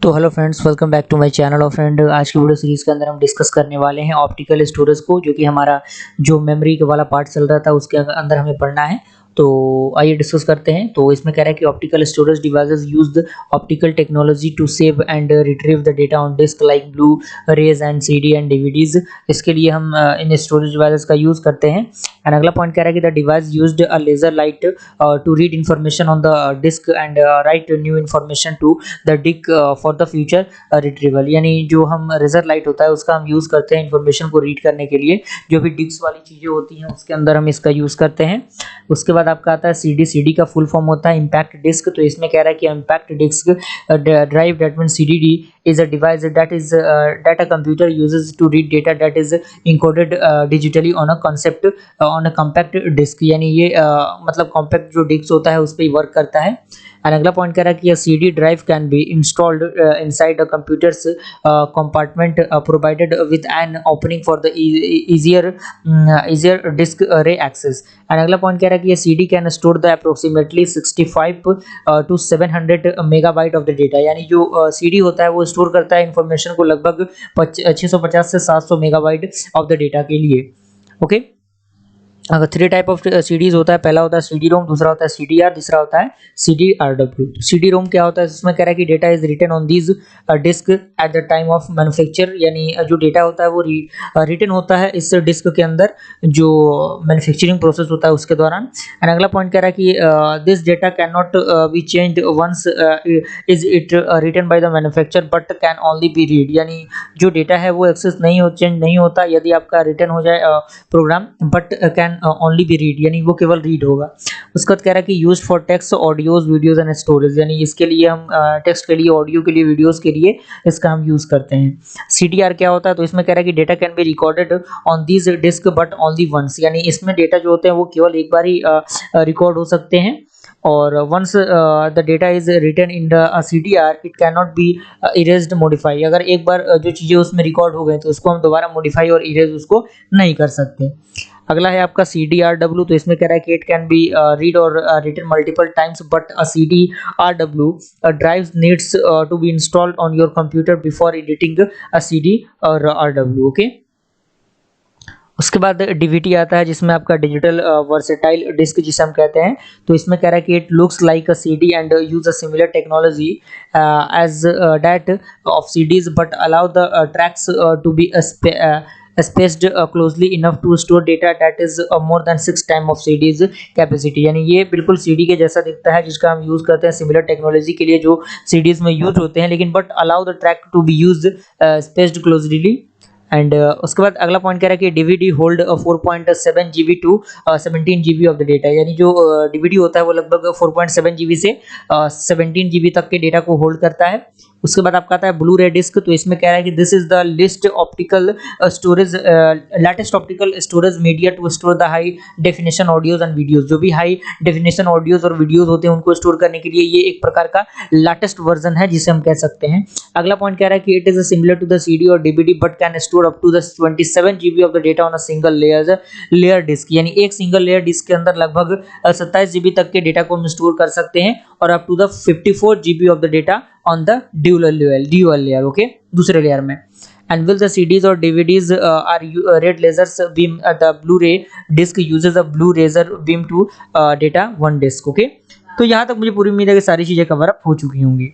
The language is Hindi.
तो hello friends, welcome back to my channel. और फ्रेंड, आज की वीडियो सीरीज़ के अंदर हम डिस्कस करने वाले हैं ऑप्टिकल स्टोरेज को, जो कि हमारा जो मेमोरी वाला पार्ट चल रहा था उसके अंदर हमें पढ़ना है। तो आइए डिस्कस करते हैं। तो इसमें कह रहा है कि optical storage devices used optical technology to save and retrieve the data on disk like blue rays and CD and DVDs. इसके लिए हम इन स्टोरेज डिवाइसेस का यूज़ करते हैं। एंड अगला पॉइंट कह रहा है कि the device used a laser light to read information on the disk and write new information to the disk for the future retrieval. यानी जो हम रेजर लाइट होता है उसका हम यूज़ करते हैं इंफॉर्मेशन को रीड करने के लिए। जो भी डिस्क वाली चीज़ें होती हैं उसके अंदर हम इसका यूज़ करते हैं। उसके बाद आपका आता है सीडी। सीडी का फुल फॉर्म होता है इम्पैक्ट डिस्क। तो इसमें कह रहा है कि impact disk drive, that means CDD is a device that a computer uses to read data that is encoded digitally on a compact disk। यानी ये मतलब कॉम्पैक्ट जो डिस्क होता है उस पर ही वर्क करता है। एंड अगला पॉइंट कह रहा है कि CD drive can be installed inside a computers compartment provided with an opening for the easier disk array access। And अगला पॉइंट कह रहा है कि ये CD can store the approximately 65 to 700 megabyte of the data. यानी जो CD होता है वो स्टोर करता है इंफॉर्मेशन को लगभग 650 से 700 मेगाबाइट ऑफ द डेटा के लिए। ओके, अगर 3 टाइप ऑफ सीडीज होता है। पहला होता है सीडी रोम, दूसरा होता है सीडीआर, तीसरा होता है सीडीआरडब्ल्यू। तो सीडी रोम क्या होता है? इसमें कह रहा है कि data is written on these disk at the time of manufacture. यानी जो डेटा होता है वो रिटन होता है इस डिस्क के अंदर जो मैन्युफैक्चरिंग प्रोसेस होता है उसके दौरान। एंड अगला पॉइंट कह रहा है कि this data can not be changed once is it written by the manufacture but can only be read. यानी जो डेटा है वो एक्सेस चेंज नहीं होता यदि आपका रिटर्न हो जाए program, but can only be read, यानी वो केवल रीड होगा। उसके बाद कह रहा है कि used for text, audios, videos and storage. यानी इसके लिए हम टेक्स्ट के लिए, ऑडियो के लिए, वीडियोज के लिए इसका हम यूज करते हैं। सीडीआर क्या होता है? तो इसमें कह रहा है कि data can be recorded on these disk but only once. यानी इसमें डेटा जो होते हैं वो केवल एक बार ही रिकॉर्ड हो सकते हैं। और once the data is written in the CDR it cannot be erased modify। अगर एक बार जो चीज़ें उसमें रिकॉर्ड हो गए तो उसको हम दोबारा मॉडिफाई और इरेज उसको नहीं कर सकते। अगला है आपका CDRW। तो इसमें कह रहा है कि इट कैन बी रीड और written multiple times but a CDRW drive needs to be installed on your computer before editing a CDRW। Okay, उसके बाद डीवीडी आता है जिसमें आपका डिजिटल वर्सेटाइल डिस्क जिसे हम कहते हैं। तो इसमें कह रहा है कि it looks like a CD and use a similar technology as that of CDs but allow the tracks to be spaced closely enough to store data that is more than 6 time of CD's capacity. यानी ये बिल्कुल CD के जैसा दिखता है जिसका हम यूज करते हैं सिमिलर टेक्नोलॉजी के लिए जो CD's में यूज होते हैं, लेकिन but allow the track to be use spaced closely। And उसके बाद अगला पॉइंट कह रहा है कि DVD hold 4.7 GB to 17 GB of the data. यानी जो डीवीडी होता है वो लगभग 4.7 GB से 17 GB तक के डेटा को होल्ड करता है। उसके बाद आपका आता है ब्लू रे डिस्क। तो इसमें कह रहा है कि this is the list optical storage latest optical storage media to store the high definition audios and videos. जो भी हाई डेफिनेशन ऑडियोज और वीडियोज होते हैं उनको स्टोर करने के लिए ये एक प्रकार का लेटेस्ट वर्जन है जिसे हम कह सकते हैं। अगला पॉइंट कह रहा है कि it is similar to the CD और DVD but can store up to the 27 GB of the data on a single layer disc. यानी एक सिंगल लेयर डिस्क के अंदर लगभग 27 GB तक के डेटा को हम स्टोर कर सकते हैं और up to the 54 GB of the data on the dual layer. Okay, दूसरे लेयर में। And will the CDs or DVDs are red lasers beam? The Blu-ray disc uses a blue laser beam to data one disc। Okay, तो यहाँ तक मुझे पूरी उम्मीद है कि सारी चीजें कवर अप हो चुकी होंगी।